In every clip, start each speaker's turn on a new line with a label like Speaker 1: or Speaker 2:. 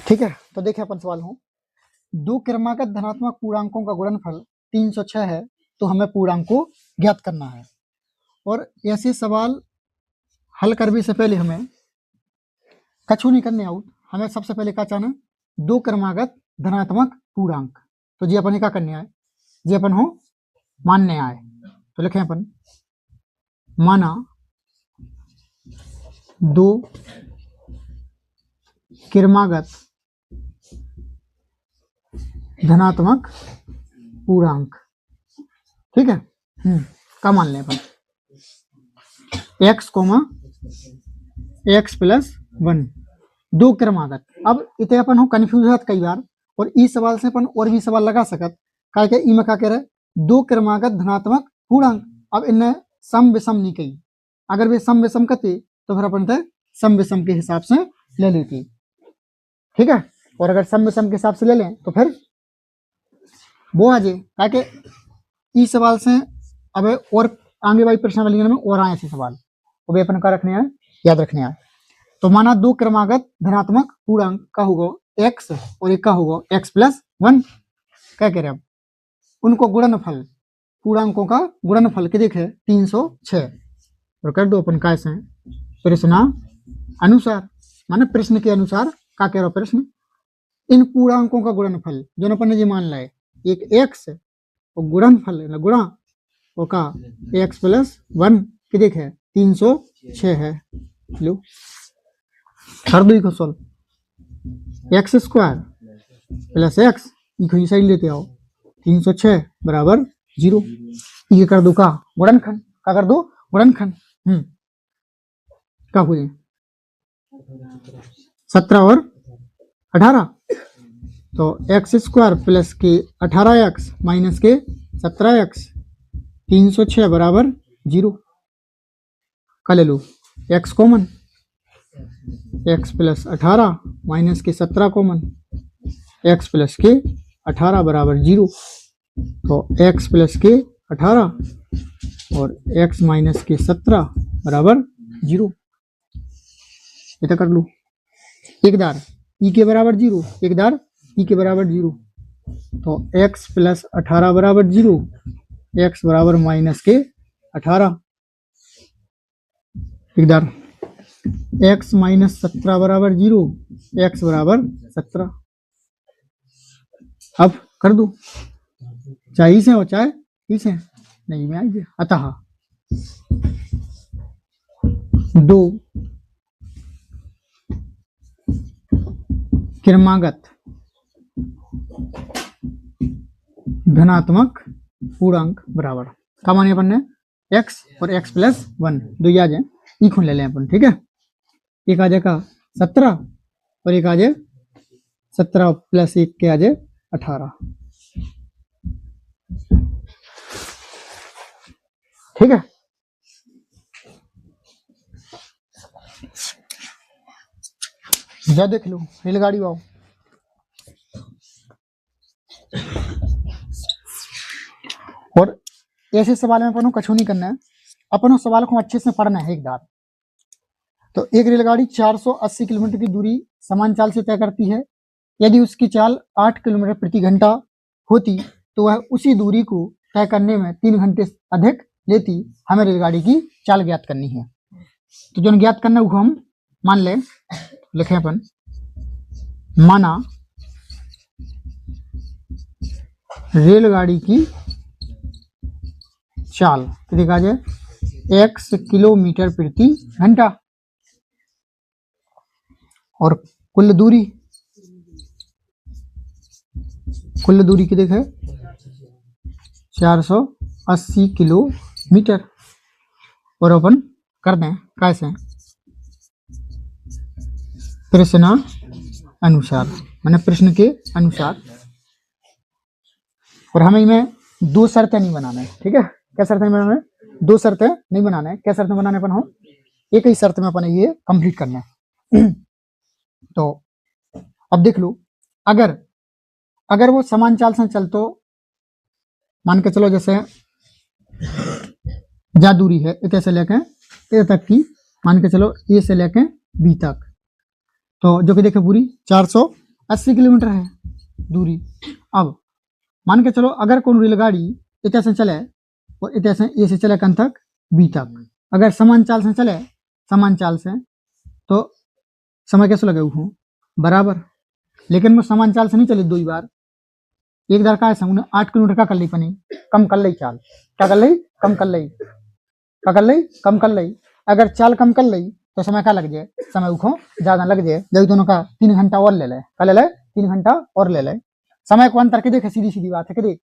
Speaker 1: ठीक है, तो देखिए अपन सवाल हूँ, दो क्रमागत धनात्मक पूर्णांकों का गुणनफल 306 है, तो हमें पूर्णांक को ज्ञात करना है। और ऐसे सवाल हल करने से पहले हमें कछु नहीं करने आउट, हमें सबसे पहले क्या चाहना, दो क्रमागत धनात्मक पूर्णांक। तो जी अपन क्या करने आए, जी अपन हो मानने आए। तो लिखें अपन, माना दो क्रमागत धनात्मक पूर्णांक। ठीक है, क्या मान लें अपन, x, x प्लस 1, दो क्रमागत। अब इतने अपन हो कंफ्यूज है कई बार, और इस सवाल से अपन और भी सवाल लगा सकत, क्या क्या ई में क्या कह रहे, दो क्रमागत धनात्मक पूर्णांक। अब इन्हें सम विषम नहीं कही, अगर वे सम विषम कहते तो फिर अपन सम विषम के हिसाब से ले लेती। ठीक है, और अगर सम विषम के हिसाब से ले लें तो फिर वो आ जाए, ताकि इस सवाल से अब और आगे वाली प्रश्नावली में और आए ऐसे सवाल, वो भी अपन का रखने आए, याद रखने आए। तो माना दो क्रमागत धनात्मक पूर्णांक का होगा x और एक का होगा x प्लस 1। क्या कह रहे हैं अब, उनको गुणनफल, पूर्णांकों का गुणनफल के देखे 306, और कर दो अपन कैसे प्रश्न अनुसार, माने प्रश्न के अनुसार। क्या कह रहा प्रश्न, इन पूर्णांकों का गुणनफल जो अपन ने जी मान लाए, एक x और गुणनफल है ना, गुणा वो का x प्लस 1 के देखे 306 है। लो कर दो solve, x square plus x इको साइड लेते आओ, 306 बराबर 0। ये कर दो का गुणनखंड, क्या कर दो गुणनखंड। क्या हो जाए 17 और 18, तो एक्स स्क्वायर प्लस के 18x माइनस के 17x 306 बराबर 0। का ले लो x common, x plus 18 minus के 17 कॉमन, x प्लस के 18 बराबर 0। तो x प्लस के 18 और x माइनस के 17 बराबर 0। इतना कर लो, एक दार e के बराबर 0, एक दार e के बराबर 0। तो x प्लस 18 बराबर 0, x बराबर माइनस के 18, एक दार x माइनस 17 बराबर 0, x बराबर 17। अब कर दो, चाहे इसे हो चाहे इसे नहीं में आइए। अतः दो क्रमागत धनात्मक पूर्णांक बराबर, क्या माने अपन ने, x और x प्लस 1 दो आ जाए, इको ले लें अपन। ठीक है, एक आ जाएगा 17 और एक आ जाए 17 प्लस 1 के आ जाए 18। ठीक है, जा देख लो रेलगाड़ी आओ। और ऐसे सवाल में अपन को कछु नहीं करना है, अपन सवाल को अच्छे से पढ़ना है एक बार। तो एक रेलगाड़ी 480 किलोमीटर की दूरी समान चाल से तय करती है। यदि उसकी चाल 8 किलोमीटर प्रति घंटा होती तो वह उसी दूरी को तय करने में 3 घंटे अधिक लेती। हमें रेलगाड़ी की चाल ज्ञात करनी है। तो जो ज्ञात करना है वो हम मान लें, लिखें अपन, माना रेलगाड़ी की चाल देखा जाए x किलोमीटर प्रति घंटा और कुल दूरी की देखे 480 किलोमीटर। और अपन कर दें कैसे, प्रश्न अनुसार, मैंने प्रश्न के अनुसार। और हमें इनमें दो शर्तें नहीं बनाना है। ठीक है, क्या शर्तें बनाना है, दो शर्तें नहीं बनाना है। क्या शर्तें बनाने अपन हो, एक ही शर्त में अपन ये कंप्लीट करना है। तो अब देख लो, अगर वो समान चाल से चल तो मान के चलो जैसे जा दूरी है इतने से लेकर इतने तक की मान के चलो ए से लेके बी तक, तो जो कि देखे पूरी 480 किलोमीटर है दूरी। अब मान के चलो अगर कौन रेलगाड़ी इतने से चले और इतने से ए से चले कन तक बी तक, अगर समान चाल से चले, समान चाल से, तो समय कैसे लगे हूँ बराबर। लेकिन वो समान चाल से नहीं चली, 2 बार एक बार का है 8 किलोमीटर का कर ली पनी, कम कर ली चाल, क्या कर ली, कम कर ली, क्या कर ली, कम कर ली। अगर चाल कम कर ली तो समय क्या लग जाए, समय उखो ज्यादा लग जाए, जब दोनों का 3 घंटा और ले ले, क्या ले ले, 3 घंटा और ले ले। समय को अंतर के देखे, सीधी सीधी बात है, के देख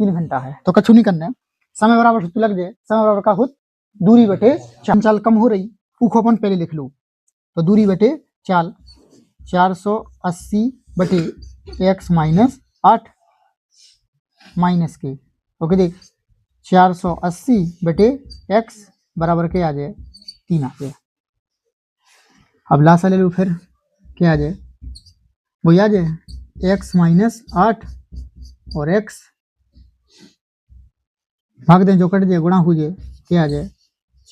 Speaker 1: 3 घंटा है तो कछु नहीं करना है, समय बराबर सूत्र लग जाए, समय बराबर का खुद दूरी बटे चाल कम हो रही, उखो अपन पहले लिख लो, तो दूरी बटे चाल 480 बटे x माइनस 8 माइनस के, ओके देख 480 बटे x बराबर के आ जाए 3 आ जाए। अब लासा ले लो, फिर क्या आ जाए, वो आ जाए x माइनस 8 और x भाग दें, जो कट जाए गुणा हो जाए, क्या आ जाए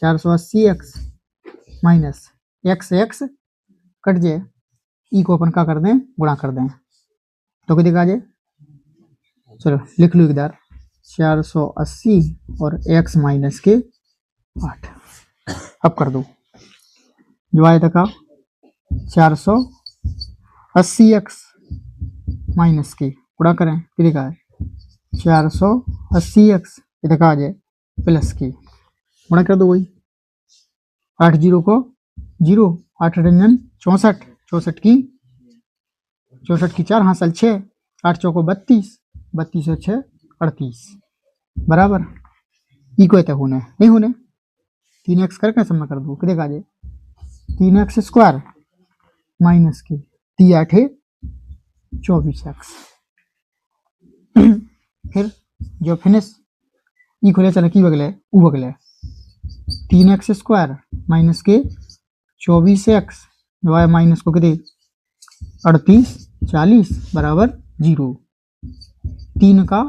Speaker 1: 480x माइनस x कट जाए, ई को अपन क्या कर दें, गुणा कर दें, तो क्या दिखा जाए, चलो लिख लो इधर 480 और x माइनस के 8। अब कर दो, जो आया था 480x माइनस के गुणा करें, फिर लिखा है 480x, इधर का आ जाए प्लस की, गुणा कर दो वही 8 जीरो को 0, 8 रंजन 64, 64 की 4 हासिल 6, 8 चौको 32, 32 और 6 38 बराबर, ई को इतना होने नहीं होने, 3x करके समय कर दो, कितने का आ जाए 3x स्क्वायर माइनस के 3 8 24x। फिर जो फिनिश ई खोले चले की बगले ऊ बगले 3x स्क्वायर माइनस के 24x, जो है माइनस को कितने 38 40 बराबर 0, 3 का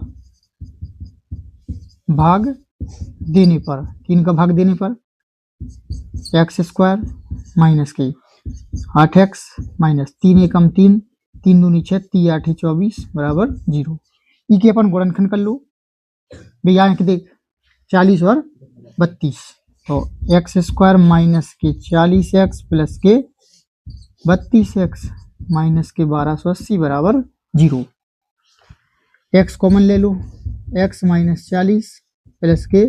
Speaker 1: भाग देने पर, 3 का भाग देने पर x स्क्वायर माइनस के 8x माइनस 3 एकम 3, 3 दूनी 6, 3 8 24 बराबर 0। ई के अपन गुणनखंड कर लो भैया, देख 40 और 32, तो एक्स स्क्वायर माइनस के 40x प्लस के 32x माइनस के 1280 बराबर 0। x कॉमन ले लो, x माइनस 40 प्लस के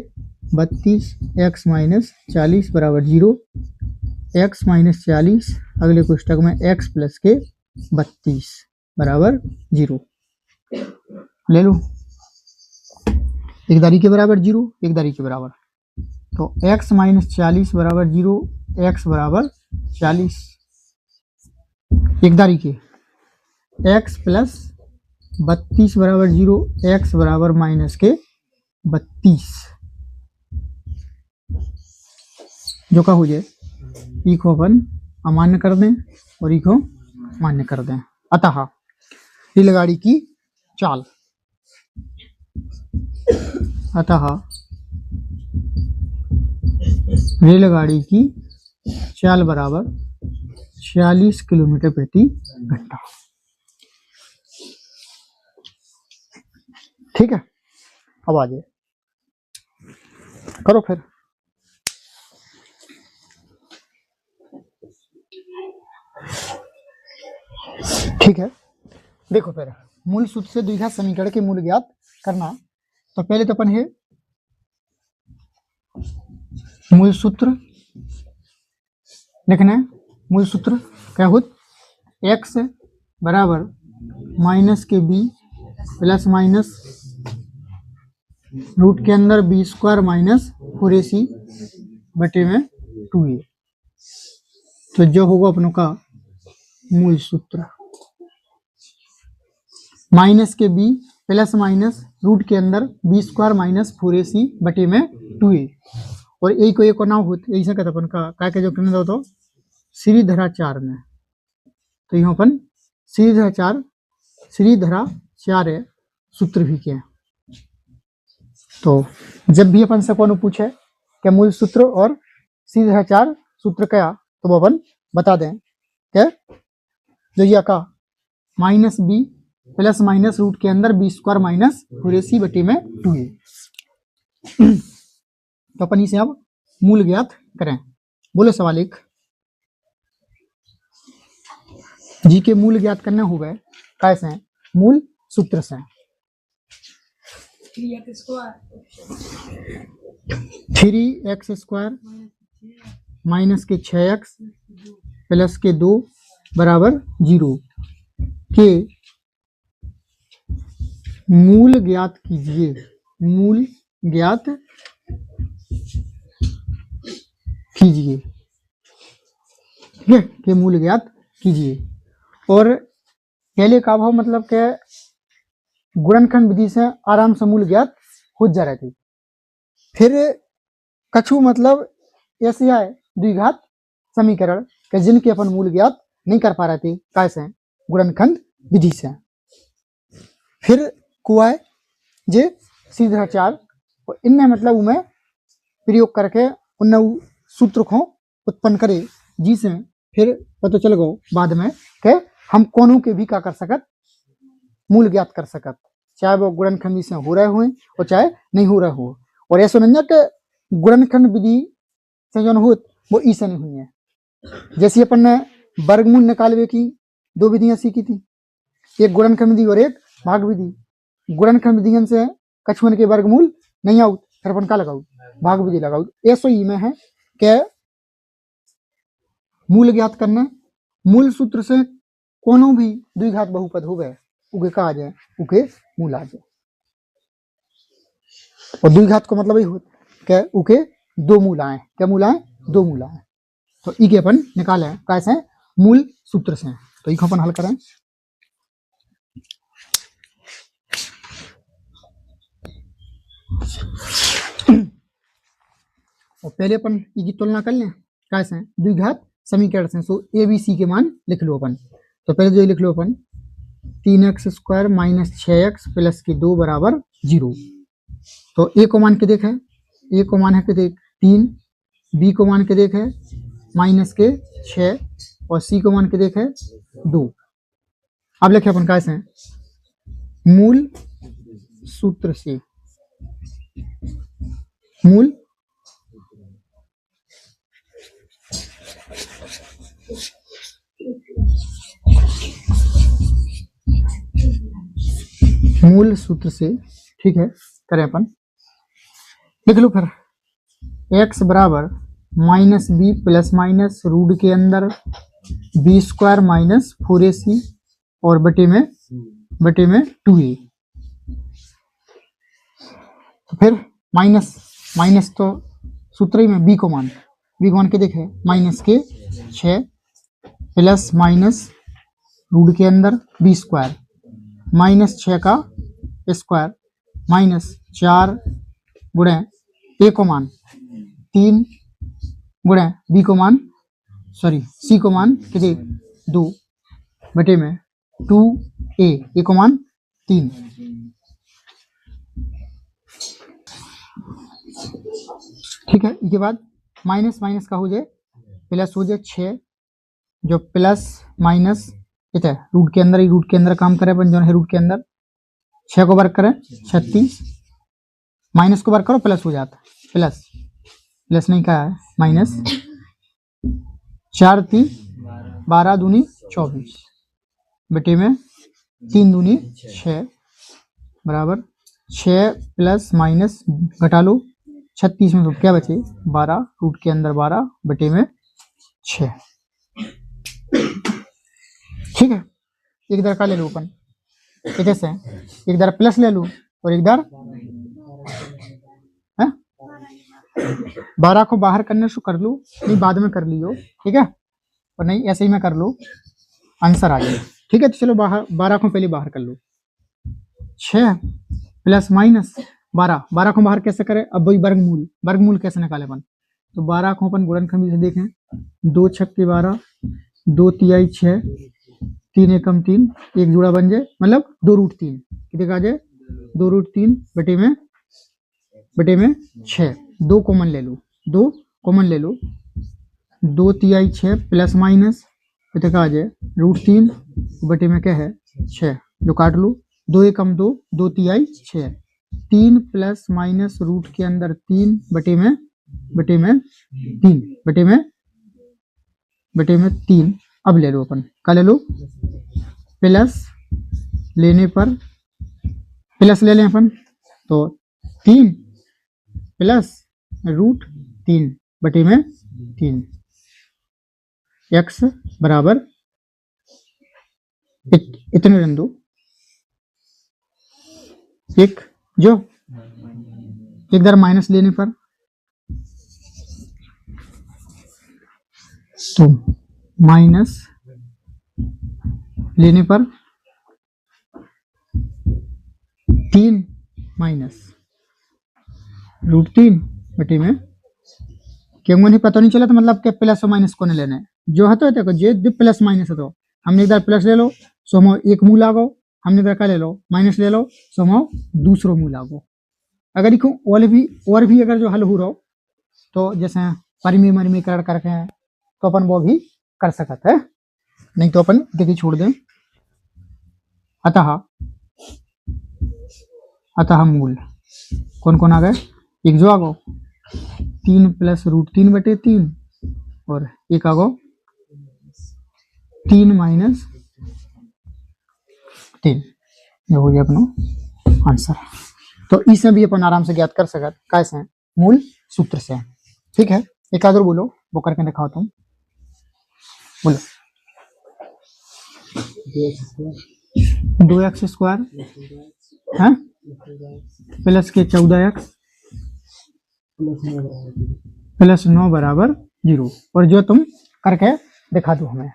Speaker 1: 32x माइनस 40 बराबर 0, x माइनस 40 अगले कोष्टक में x प्लस के 32 बराबर 0 ले लो, एक दारी के बराबर 0, एक दारी के बराबर, तो x माइनस 40 बराबर 0, x बराबर 40, एक दारी के x प्लस 32 बराबर 0, x बराबर माइनस के 32, जो का हो जाए ई को अपन अमान्य कर दें और ई को मान्य कर दें। अतः रेलगाड़ी की चाल, अतः रेलगाड़ी की चाल बराबर 46 किलोमीटर प्रति घंटा। ठीक है, अब आ जाए करो फिर। ठीक है, देखो फिर मूल सूत्र से द्विघात समीकरण के मूल ज्ञात करना, तो पहले तो अपन है मूल सूत्र लिखना है। मूल सूत्र क्या होत, x बराबर माइनस के b प्लस माइनस रूट के अंदर b स्क्वायर माइनस 4ac बटे में 2a, तो जो होगा अपनों का मूल सूत्र माइनस के b प्लस माइनस रूट के अंदर b स्क्वायर माइनस 4ac बटे में 2a, और ए को एक ना हो ऐसा कहते अपन का क्या जो करने दो, तो श्रीधरा 4 में, तो यहाँ अपन श्रीधरा 4 है सूत्र भी क्या। तो जब भी अपन से कौन पूछे क्या मूल सूत्र और श्रीधरा 4 सूत्र क्या तो वो अपन बता दें क्या जो ये का minus B plus minus root के अंदर बी स्क्वायर माइनस 4ac बटे में 2a। तो अपन इसे अब मूल ज्ञात करें। बोलो सवाल एक जी के मूल ज्ञात करने हो गए कैसे हैं मूल सूत्र से 3x² माइनस के 6x प्लस के 2 बराबर 0 के मूल ज्ञात कीजिए। मूल ज्ञात कीजिए ठीक है के मूल ज्ञात कीजिए। और पहले का भाव मतलब के गुणनखंड विधि से आराम से मूल ज्ञात हो जा रहे थे। फिर कछु मतलब ऐसे आए द्विघात समीकरण के जिनके अपन मूल ज्ञात नहीं कर पा रहे थे कैसे गुणनखंड विधि से। फिर कुआए जे सीधाचार और इनने मतलब उनमें प्रयोग करके उन सूत्र को उत्पन्न करे जिसे फिर पता चल गो बाद में के हम कोनों के भी क्या कर सकत मूल ज्ञात कर सकत चाहे वो गुणनखंड विधि से हो रहे हुए और चाहे नहीं हो रहे हो। और ऐसा नहीं के गुणनखंड विधि से जो हो वो ऐसे नहीं हुई है। जैसे अपन ने वर्गमूल निकालने की दो विधियां सीखी थी एक गुणनखंड विधि और एक भाग विधि। गुणनखंड विधि से कछुअन के वर्गमूल नहीं आउट फिर अपन का लगाऊ भाग विधि लगाऊ। ऐसा ही में है कि मूल ज्ञात करना मूल सूत्र से कोनो भी द्विघात बहुपद हो गए उके का आ जाए उके मूल आ जाए। और द्विघात को मतलब ही हो कि उके दो मूल आए क्या मूल आए दो मूल आए। तो ई के अपन निकाले कैसे मूल सूत्र से। तो ई को अपन हल करें। और पहले अपन ई की तुलना कर लें कैसे द्विघात समीकरण से। सो ए बी सी के मान लिख लो अपन। तो पहले जो लिख लो अपन 3x² माइनस 6x प्लस के 2 बराबर 0। तो ए को मान के देखे ए को मान है के देख 3 बी को मान के देखे माइनस के 6 और सी को मान के देखे 2। अब लिखे अपन कैसे मूल सूत्र से मूल मूल सूत्र से ठीक है करें अपन लिख लो फिर x बराबर minus B plus minus root के अंदर बी स्क्वायर माइनस 4ac और बटे में 2a। तो फिर माइनस माइनस तो सूत्र ही में बी को मान के देखे माइनस के 6 प्लस माइनस रूट के अंदर बी स्क्वायर माइनस 6 का स्क्वायर माइनस 4 गुणे ए को मान 3 गुणे बी को मान सी को मान कितने 2 बटे में 2a ए को मान 3। ठीक है इसके बाद माइनस माइनस का हो जाए प्लस हो जाए 6 जो प्लस माइनस इतना रूट के अंदर ही रूट के अंदर काम करे अपन जो है रूट के अंदर 6 को वर्ग करें 36 माइनस को वर्ग करो प्लस हो जाता प्लस प्लस नहीं कहा है माइनस 4 3 12 दूनी 24 बटे में 3 दूनी 6 बराबर 6 प्लस माइनस घटा लो 36 में तो क्या बचे 12 रूट के अंदर 12 बटे में 6। ठीक है एक दर का ले लो अपन कैसे एक दर प्लस ले लो और एक दर 12 को बाहर करने से कर लो नहीं बाद में कर लियो ठीक है और नहीं ऐसे ही में कर लो आंसर आ जाए। ठीक है तो चलो बाहर 12 को पहले बाहर कर लो 6 प्लस माइनस 12 को बाहर कैसे करें अब वही वर्गमूल कैसे निकाले अपन। तो 12 को अपन गुणनखंड से देखें 2 छक्के 12 2 तिहाई 6 3 एकम 3 एक जोड़ा बन जाए मतलब 2 रूट 3 कितने का आ जाए 2 रूट 3 बटे में 6 2 कॉमन ले लो 2 तिहाई 6 प्लस माइनस इतने का आ जाए √3 बटे में क्या है 6, जो काट लो 2 एकम 2, 2 तिहाई 6, 3 प्लस माइनस रूट के अंदर 3 बटे में 3। अब ले लो अपन क्या ले लो, प्लस लेने पर प्लस ले लें अपन तो 3 प्लस √3 बटे में 3, x बराबर इतने रन दो, एक जो एक दर माइनस लेने पर तो माइनस लेने पर 3 माइनस √3 बटे में क्यों नहीं पता नहीं चला तो मतलब के प्लस और माइनस को नहीं लेना है, जो है तो देखो जे प्लस माइनस है तो हमने इधर प्लस ले लो सोमो एक मुंह लागो, हमने इधर का ले लो माइनस ले लो सोमो दूसरो मुंह लागो। अगर देखो और भी अगर जो हल हो रहा तो जैसे परिमीकरण करके तो अपन वो भी कर सकते है, नहीं तो अपन देखिए छोड़ दें। अतः मूल कौन कौन आ गए, एक जो आ गो 3 प्लस √3 बटे 3 और एक आ गो 3 माइनस 3, ये हो गया अपना आंसर। तो इसे भी अपन आराम से ज्ञात कर सकते कैसे, मूल सूत्र से। ठीक है, एक आदर बोलो वो करके दिखाओ तुम, बोलो 2x² है प्लस के 14x प्लस 9 बराबर 0, और जो तुम करके दिखा दो हमें।